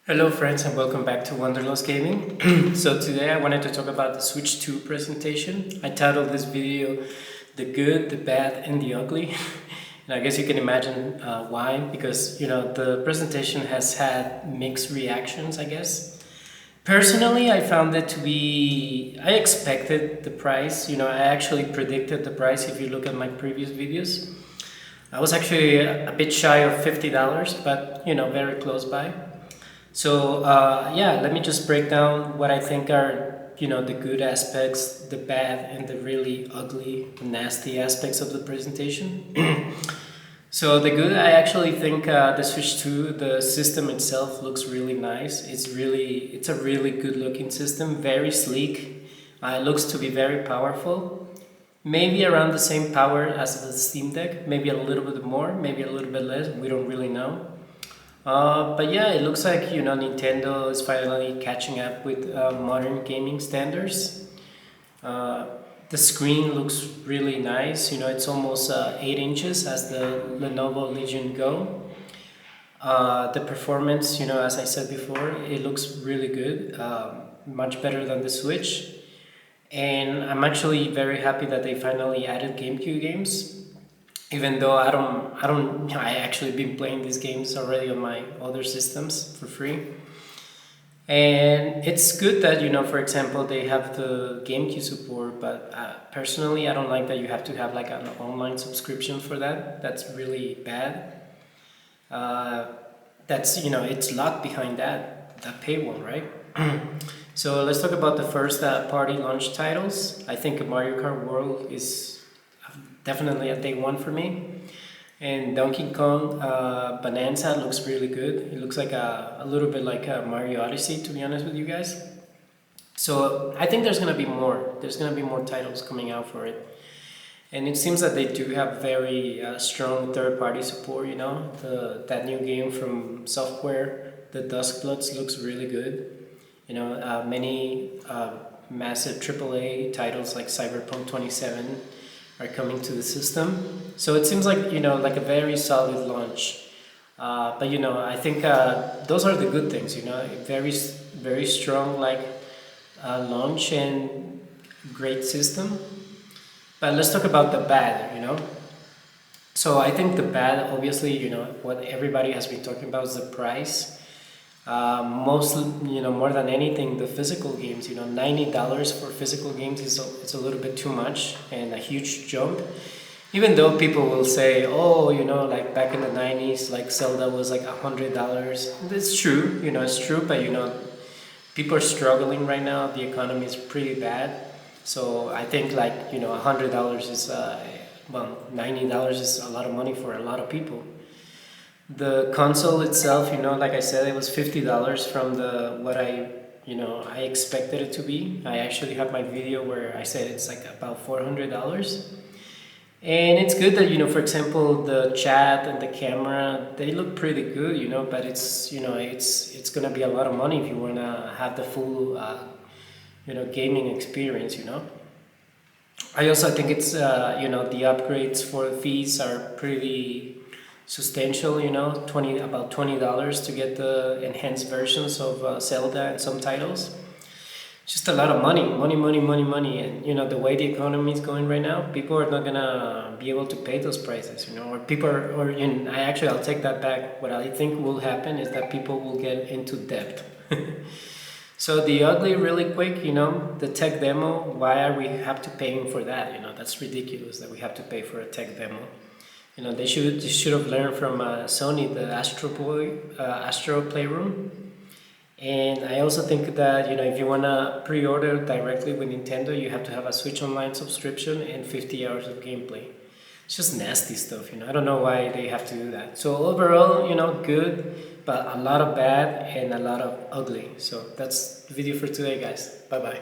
Hello friends and welcome back to Wanderlust Gaming. So today I wanted to talk about the Switch 2 presentation. I titled this video The Good, the Bad and the Ugly. And I guess you can imagine why, because the presentation has had mixed reactions, I guess. Personally, I found it to be, I expected the price, I actually predicted the price if you look at my previous videos. I was actually a bit shy of $50, but very close by. So yeah, let me just break down what I think are the good aspects, the bad, and the really ugly, nasty aspects of the presentation. So the good, I actually think the Switch 2, the system itself looks really nice. It's a really good looking system, very sleek. It looks to be very powerful. Maybe around the same power as the Steam Deck, maybe a little bit more, maybe a little bit less. We don't really know. But yeah, it looks like Nintendo is finally catching up with modern gaming standards. Uh, the screen looks really nice. It's almost 8 inches as the Lenovo Legion Go. The performance, as I said before, it looks really good, much better than the Switch. And I'm actually very happy that they finally added GameCube games, even though I actually been playing these games already on my other systems for free. And it's good that for example, they have the GameCube support, but personally I don't like that you have to have like an online subscription for that. That's really bad. uh, that's it's locked behind that paywall, right? So let's talk about the first party launch titles. I think Mario Kart World is definitely a day one for me. And Donkey Kong Bonanza looks really good. It looks like a little bit like a Mario Odyssey, to be honest with you guys. So I think there's gonna be more. There's gonna be more titles coming out for it. And it seems that they do have very strong third-party support. That new game from Software, the Duskbloods, looks really good. Many massive AAA titles like Cyberpunk 27 are coming to the system. So it seems like like a very solid launch. But I think those are the good things. Very strong launch and great system. But let's talk about the bad. So I think the bad, obviously, what everybody has been talking about is the price. Mostly, more than anything, the physical games. $90 for physical games it's a little bit too much and a huge jump. Even though people will say, oh, like back in the 90s, like Zelda was like $100. It's true, it's true, but people are struggling right now. The economy is pretty bad. So I think $100 is $90 is a lot of money for a lot of people. The console itself, like I said, it was $50 from what I expected it to be. I actually have my video where I said it's like about $400. And it's good that, for example, the chat and the camera, they look pretty good, but it's going to be a lot of money if you want to have the full, gaming experience. I also think it's, the upgrades for the fees are pretty substantial, about $20 to get the enhanced versions of Zelda and some titles. Just a lot of money, and the way the economy is going right now, people are not gonna be able to pay those prices, or people are, I'll take that back. What I think will happen is that people will get into debt. So the ugly, really quick, the tech demo. Why are we have to paying for that? That's ridiculous that we have to pay for a tech demo. They should have learned from Sony, the Astro Playroom. And I also think that if you want to pre-order directly with Nintendo, you have to have a Switch Online subscription and 50 hours of gameplay. It's just nasty stuff, I don't know why they have to do that. So overall, good, but a lot of bad and a lot of ugly. So that's the video for today, guys. Bye bye.